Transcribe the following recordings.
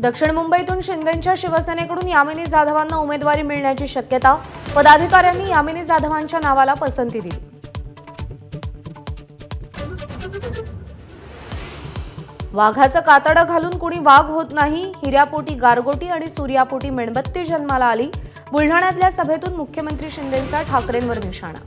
दक्षिण मुंबईतून शिंदेंच्या शिवसेनेकडून यामिनी जाधवांना उमेदवारी मिळण्याची शक्यता। पदाधिकाऱ्यांनी यामिनी जाधवांच्या नावाला पसंती दिली। वाघाचं कातडं घालून कुणी वाघ होत नाही। हिऱ्यापोटी गारगोटी आणि सूर्यापोटी मेणबत्ती जन्माला आली। बुलढाण्यातल्या सभेतून मुख्यमंत्री शिंदेंचा ठाकरेंवर निशाणा।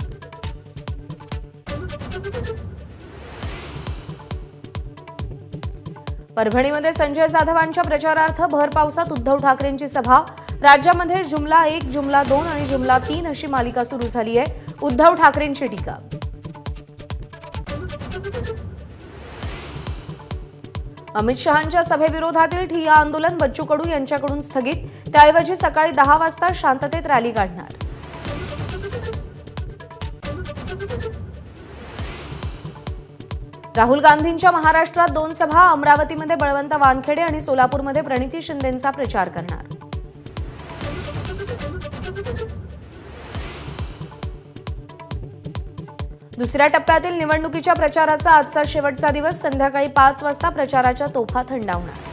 परभणीमध्ये संजय जाधवांच्या प्रचारार्थ भर पावसात उद्धव ठाकरेंची सभा। राज्यामध्ये जुमला 1, जुमला 2 आणि जुमला 3 अशी मालिका सुरू झाली आहे। उद्धव ठाकरेंची टीका। अमित शहांच्या सभेविरोधातील ठिय्या आंदोलन बच्चू कडू यांच्याकडून स्थगित। त्याऐवजी सकाळी 10 वाजता शांततेत रॅली काढणार। राहुल गांधींच्या महाराष्ट्रात 2 सभा। अमरावतीमध्ये बळवंत वानखेडे आणि सोलापूरमध्ये प्रणिती शिंदेंचा प्रचार करणार। दुसऱ्या टप्प्यातील निवडणुकीच्या प्रचाराचा आजचा शेवटचा दिवस। संध्याकाळी 5 वाजता प्रचाराच्या तोफा थंडावणार।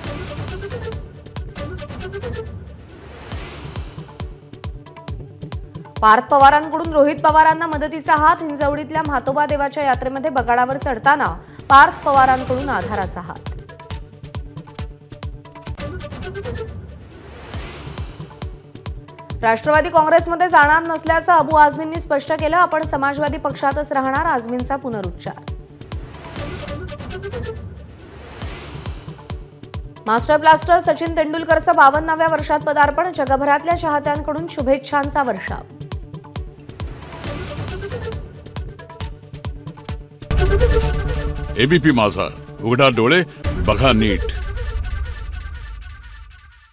पार्थ पवारांकडून रोहित पवारांना मदतीचा हात। हिंजवडीतल्या म्हातोबा देवाच्या यात्रेमध्ये बगाडावर चढताना पार्थ पवारांकडून आधाराचा हात। राष्ट्रवादी काँग्रेसमध्ये जाणार नसल्याचं अबू आझमींनी स्पष्ट केलं। आपण समाजवादी पक्षातच राहणार, आझमींचा पुनरुच्चार। मास्टर ब्लास्टर सचिन तेंडुलकरचं 52व्या वर्षात पदार्पण। जगभरातल्या चाहत्यांकडून शुभेच्छांचा वर्षाव। एबीपी माझा, उघडा डोळे बघा नीट।